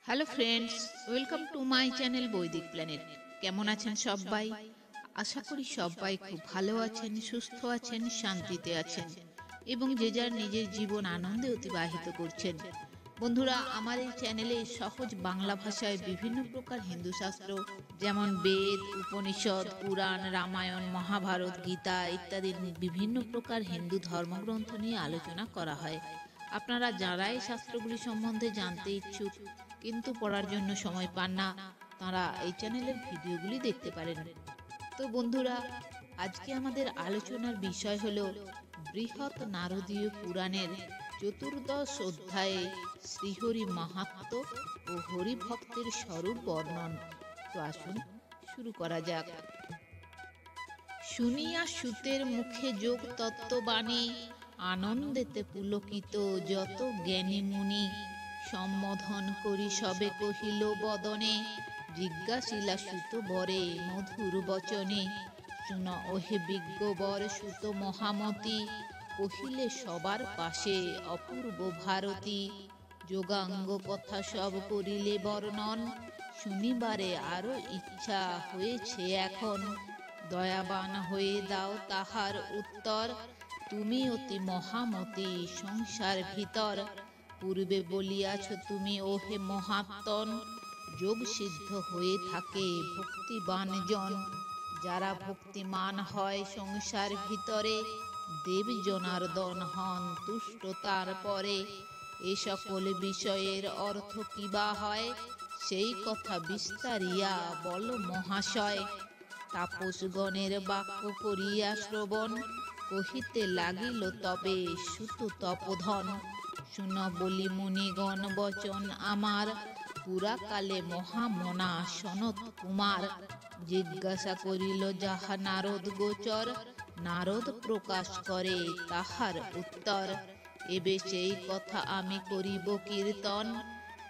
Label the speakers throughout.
Speaker 1: Hello friends, welcome to my channel বৈদিক planet. কেমন আছেন সবাই? আশা করি সবাই খুব ভালো আছেন, সুস্থ আছেন, শান্তিতে আছেন এবং যে যার নিজের জীবন আনন্দে অতিবাহিত করছেন। বন্ধুরা, আমার এই চ্যানেলে সহজ বাংলা ভাষায় বিভিন্ন প্রকার হিন্দু শাস্ত্র যেমন বেদ, উপনিষদ, পুরাণ, রামায়ণ, মহাভারত, গীতা ইত্যাদি বিভিন্ন প্রকার হিন্দু ধর্মগ্রন্থ নিয়ে আলোচনা করা হয়। আপনারা যারা এই শাস্ত্রগুলি সম্বন্ধে জানতে ইচ্ছুক কিন্তু পড়ার জন্য সময় পান না, তারা এই চ্যানেলের ভিডিওগুলি দেখতে পারেন। তো বন্ধুরা, আজকে আমাদের আলোচনার বিষয় হলো বৃহৎ নারদীয় পুরাণের চতুর্দশ অধ্যায়ে শ্রীহরি মাহাত্ম্য ও হরিভক্তের স্বরূপ বর্ণন। তো আসুন শুরু করা যাক। শুনিয়া সুতের মুখে যোগ তত্ত্ববাণী, আনন্দেতে পুলকিত যত জ্ঞানী মুনি। সম্বোধন করি সবে কহিল বদনে, জিজ্ঞাসিলা সুত বরে মধুর বচনে। শুন ওহে বিজ্ঞ বর সুত মহামতি, কহিলে সবার পাশে অপূর্ব ভারতী। যোগাঙ্গ কথা সব করিলে বর্ণন, শুনিবারে আরো ইচ্ছা হয়েছে এখন। দয়াবান হয়ে দাও তাহার উত্তর, তুমি অতি মহামতি সংসার ভিতর। পূর্বে বলিয়াছ তুমি ওহে মহাত্মন, যোগ সিদ্ধ হয়ে থাকে ভক্তিবান জন। যারা ভক্তিমান হয় সংসার ভিতরে, দেব জনার্দন হন তুষ্ট তার পরে। এ সকল বিষয়ের অর্থ কিবা হয়, সেই কথা বিস্তারিয়া বল মহাশয়। তাপসগণের বাক্য করিয়া শ্রবণ, কহিতে লাগিল তবে সুত তপোধন। শুন বলি মুনিগণ বচন আমার, পুরাকালে মহামনা সনত কুমার। জিজ্ঞাসা করিল যাহা নারদ গোচর, নারদ প্রকাশ করে তাহার উত্তর। এবে সেই কথা আমি করিব কীর্তন,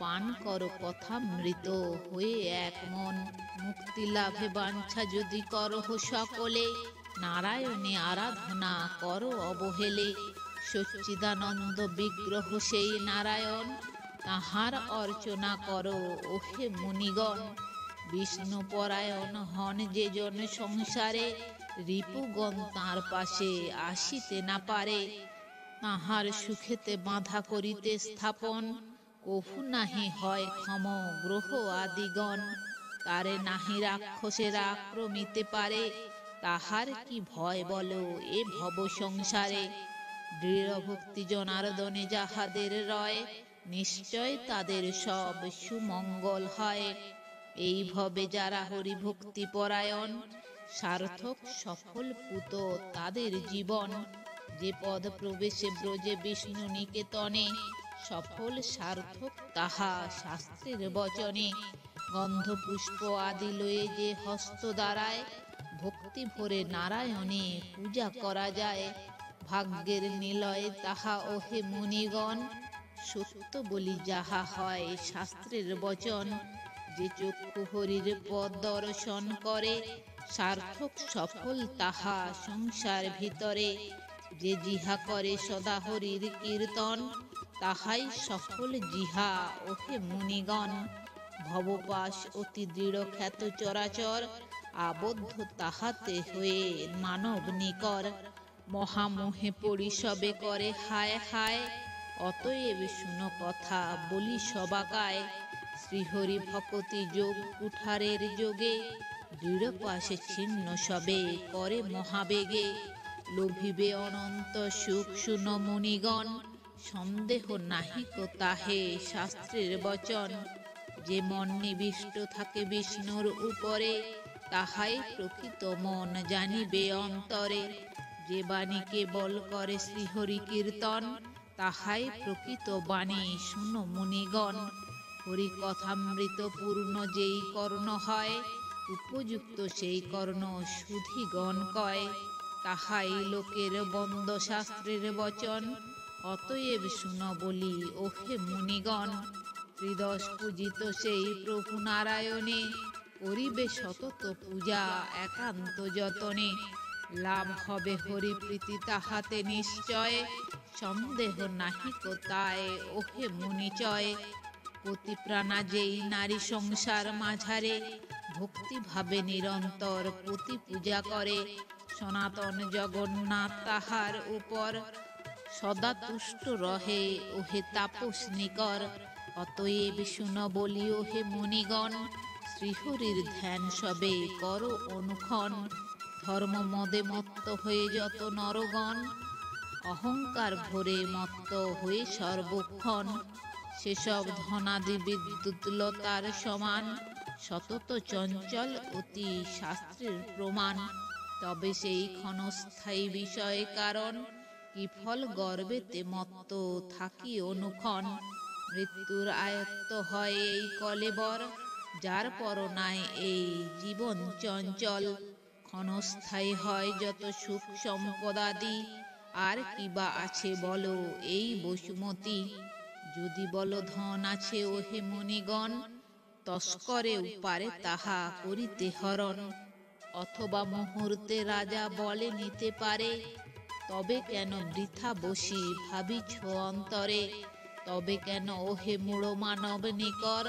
Speaker 1: পান কর কথা মৃত হয়ে এক মন। মুক্তি লাভে বাঞ্ছা যদি করহ সকলে, নারায়ণে আরাধনা কর অবহেলে। সচ্চিদানন্দ বিগ্রহ সেই নারায়ণ, তাহার অর্চনা কর ওহে মুনিগণ। বিষ্ণু পরায়ণ হন যে জন সংসারে, রিপুগণ তাঁর পাশে আসিতে না পারে। তাহার সুখেতে বাধা করিতে স্থাপন, কভু নাহি হয় ক্ষম গ্রহ আদিগণ। তারে নাহি রাক্ষসেরা আক্রমিতে পারে, তাহার কি ভয় বলো এ ভব সংসারে। দৃঢ় ভক্তি জনার্দনে যাহাদের রয়, নিশ্চয় তাদের সব সুমঙ্গল হয়। এই ভবে যারা হরিভক্তি পরায়ণ, সার্থক সফল পুত তাদের জীবন। যে পদ প্রবেশে ব্রজে বিষ্ণু নিকেতনে, সফল সার্থক তাহা শাস্ত্রের বচনে। গন্ধ পুষ্প আদি লয়ে যে হস্ত দ্বারায়, ভক্তি ভরে নারায়ণে পূজা করা যায়। ভাগ্যের নিলয় তাহা ওহে মুনিগণ, সত্য বলি যাহা হয় শাস্ত্রের বচন। যে চক্ষু হরির পদ দর্শন করে, সার্থক সফল তাহা সংসার ভিতরে। যে জিহা করে সদা হরির কীর্তন, তাহাই সফল জিহা ওহে মুনিগণ। ভবপাশ অতি দৃঢ় খ্যাত চরাচর, আবদ্ধ তাহাতে হয়ে মানব নিকর। মহামোহে পড়ি সবে করে হায় হায়, অতএব শুন কথা বলি সবাকায়। শ্রীহরি ভকতি যোগ কুঠারের যোগে, দৃঢ় পাশে ছিন্ন সবে করে মহাবেগে। লোভিবে অনন্ত সুখ শুন মুনিগণ, সন্দেহ নাহিক তাহে শাস্ত্রের বচন। যে মন নিবিষ্ট থাকে বিষ্ণুর উপরে, তাহাই প্রকৃত মন জানিবে অন্তরে। যে বাণী কেবল করে শ্রীহরি কীর্তন, তাহাই প্রকৃত বাণী শুন মুনিগণ। হরি কথামৃত পূর্ণ যেই কর্ণ হয়, উপযুক্ত সেই কর্ণ সুধীগণ কয়। তাহাই লোকের বন্দ শাস্ত্রের বচন, অতএব শুন বলি ওহে মুনিগণ। ত্রিদশ পূজিত সেই প্রভু নারায়ণে, করিবে সতত পূজা একান্ত যতনে। লাভ হবে হরিপ্রীতি তাহাতে নিশ্চয়, সন্দেহ নাহিক তায় ওহে মুনিচয়। পতি প্রাণা যেই নারী সংসার মাঝারে ভক্তি ভাবে নিরন্তর পতি পূজা করে, সনাতন জগন্নাথ তাহার উপর সদা তুষ্ট রহে ওহে তাপস নিকর। অতএব শুন বলি ওহে মুনিগণ, শ্রীহরির ধ্যান সবে করো অনুক্ষণ। ধর্ম মদে মত্ত হয়ে যত নরগণ, অহংকার ভরে মত্ত হয়ে সর্বক্ষণ। সেসব ধনাদি বিদ্যুৎলতার সমান, সতত চঞ্চল অতি শাস্ত্রের প্রমাণ। তবে সেই ক্ষণস্থায়ী বিষয় কারণ, কি ফল গর্বেতে মত্ত থাকি অনুক্ষণ। মৃত্যুর আয়ত্ত হয় এই কলেবর, যার পর নাই এই জীবন চঞ্চল। ক্ষণস্থায়ী হয় যত সুখ সম্পদাদি, আর কিবা আছে বলো এই বসুমতী। যদি বলো ধন আছে ওহে মুনিগণ, তস্করেও পারে তাহা করিতে হরণ। অথবা মুহূর্তে রাজা বলে নিতে পারে, তবে কেন বৃথা বসি ভাবিছ অন্তরে। তবে কেন ওহে মূঢ় মানব নিকর,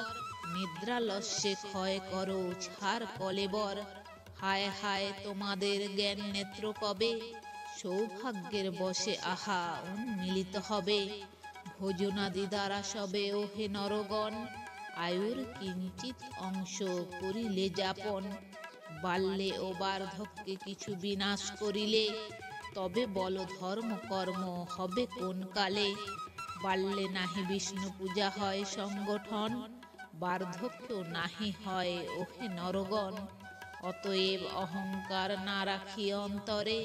Speaker 1: নিদ্রালস্যে ক্ষয় করো ছাড় কলেবর। হায় হায় তোমাদের জ্ঞান নেত্র কবে, সৌভাগ্যের বশে আহা উন্মিলিত হবে। ভোজনাদি দ্বারা সবে ওহে নরগণ, আয়ুর কিঞ্চিত অংশ করিলে যাপন। বাল্যে ও বার্ধক্যে কিছু বিনাশ করিলে, তবে বলো ধর্ম কর্ম হবে কোন কালে। বাল্যে নাহি বিষ্ণু পূজা হয় সংগঠন, বার্ধক্য নাহি হয় ওহে নরগণ। অতএব অহংকার না রাখি অন্তরে,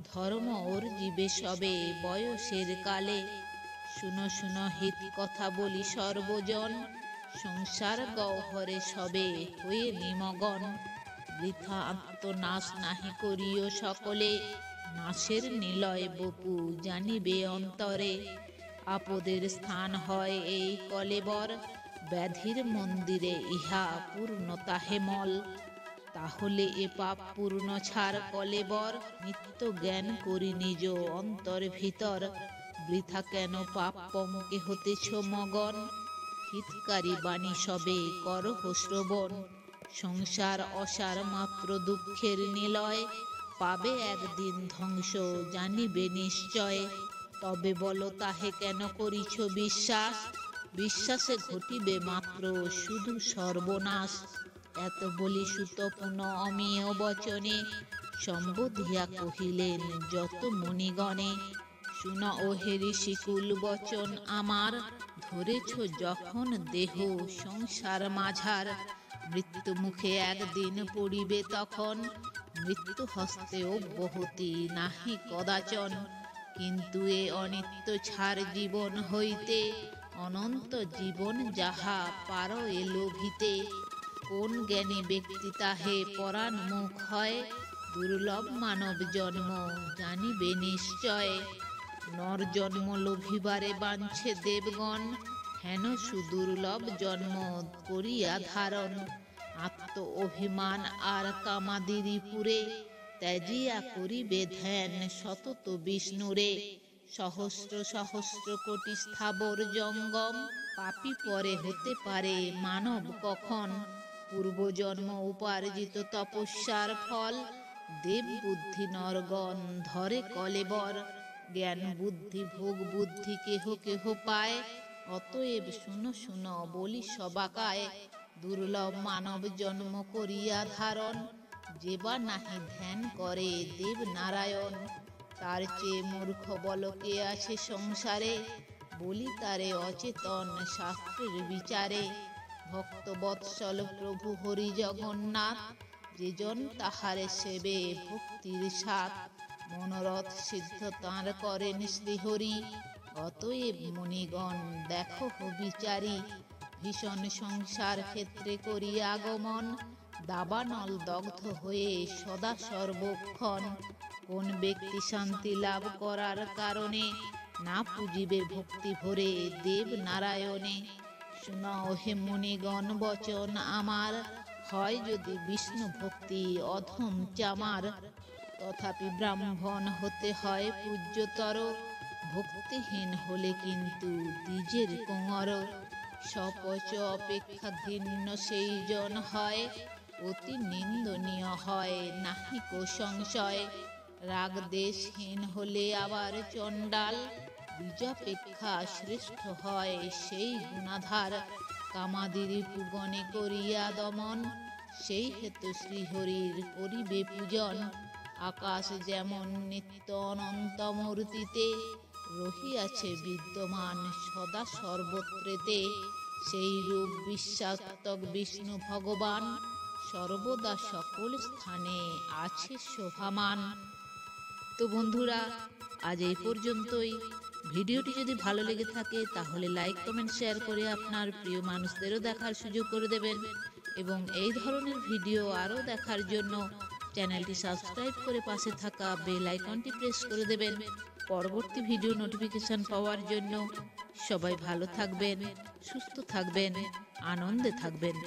Speaker 1: ধর্ম অর্জিবে সবে বয়সের কালে। শুনো শুনো হিত কথা বলি সর্বজন, সংসার গহ্বরে সবে হয়ে নিমগন। বৃথা আত্মনাশ নাহি করিও সকলে, নাশের নিলয় বপু জানিবে অন্তরে। আপদের স্থান হয় এই কলেবর, ব্যাধির মন্দিরে ইহা পূর্ণতা হেমল। তাহলে এ পাপ পূর্ণ ছাড় কলেবর, নিত্য জ্ঞান করি নিজ অন্তর ভিতর। বৃথা কেন পাপ পঙ্কে হতেছ মগন, হিতকারী বাণী সবে করহ শ্রবণ। সংসার অসার মাত্র দুঃখের নিলয়, পাবে একদিন ধ্বংস জানিবে নিশ্চয়। তবে বলো তাহে কেন করিছ বিশ্বাস, বিশ্বাসে ঘটিবে মাত্র শুধু সর্বনাশ। এত বলি সুত পুনঃ অমিয় বচনে, সম্বোধিয়া কহিলেন যত মুনিগণে। শুন ওহে ঋষিকুল বচন আমার, ধরেছ যখন দেহ সংসার মাঝার। মৃত্যু মুখে একদিন পড়িবে তখন, মৃত্যু হস্তে অব্যাহতি নাহি কদাচন। কিন্তু এ অনিত্য ছাড় জীবন হইতে, অনন্ত জীবন যাহা পার এ লোভিতে। কোন জ্ঞানী ব্যক্তি তাহে পরাণ মুখ হয়, দুর্লভ মানব জন্ম জানিবে নিশ্চয়। নর জন্ম লোভিবারে বাঞ্ছে দেবগণ, হেন সুদুর্লভ জন্ম করিয়া ধারণ। আত্ম অভিমান আর কামাদিরি পুরে, ত্যাজিয়া করিবে ধ্যান সতত বিষ্ণুরে। সহস্র সহস্র কোটি স্থাবর জঙ্গম, পাপী পরে হতে পারে মানব কখন। পূর্বজন্ম উপার্জিত তপস্যার ফল, দেব বুদ্ধি নরগণ ধরে কলেবর। জ্ঞান বুদ্ধি ভোগ বুদ্ধি কেহ কেহ পায়, অতএব শুনো শুনো বলি সবাকায়। দুর্লভ মানব জন্ম করিয়া ধারণ, যে বা নাহি ধ্যান করে দেব নারায়ণ। তার চেয়ে মূর্খ বল কে আছে সংসারে, বলি তারে অচেতন শাস্ত্রের বিচারে। ভক্ত বৎসল প্রভু হরি জগন্নাথ, যে জন তাহারে সেবে ভক্তির সাথ। মনোরথ সিদ্ধ তাঁর করেন শ্রীহরি, অতএব মুনিগণ দেখো বিচারি। ভীষণ সংসার ক্ষেত্রে করি আগমন, দাবানল দগ্ধ হয়ে সদা সর্বক্ষণ। কোন ব্যক্তি শান্তি লাভ করার কারণে, না পুজিবে ভক্তি ভরে দেব নারায়ণে। শুনো হে মুনিগণ বচন আমার, হয় যদি বিষ্ণু ভক্তি অধম চামার। তথাপি ব্রাহ্মণ হতে হয় পূজ্যতর, ভক্তিহীন হলে কিন্তু দ্বিজের কোঙর। সপচ অপেক্ষা ঘৃণ্য সেই জন হয়, অতি নিন্দনীয় হয় নাহিক সংশয়। রাগ দেশহীন হলে আবার চণ্ডাল, বীজাপেক্ষা শ্রেষ্ঠ হয় সেই গুণাধার। কামাদির পুগণে করিয়া দমন, সেই হেতু শ্রীহরির করিবে পূজন। আকাশ যেমন নিত্য অনন্ত মূর্তিতে, রহিয়াছে বিদ্যমান সদা সর্বত্রেতে, সেই রূপ বিশ্বাত্মক বিষ্ণু ভগবান, সর্বদা সকল স্থানে আছে শোভামান। তো বন্ধুরা, আজ এই পর্যন্তই। ভিডিওটি যদি ভালো লেগে থাকে তাহলে লাইক কমেন্ট শেয়ার করে আপনার প্রিয় মানুষদেরও দেখার সুযোগ করে দেবেন, এবং এই ধরনের ভিডিও আরও দেখার জন্য চ্যানেলটি সাবস্ক্রাইব করে পাশে থাকা বেল আইকনটি প্রেস করে দেবেন পরবর্তী ভিডিও নোটিফিকেশন পাওয়ার জন্য। সবাই ভালো থাকবেন, সুস্থ থাকবেন, আনন্দে থাকবেন।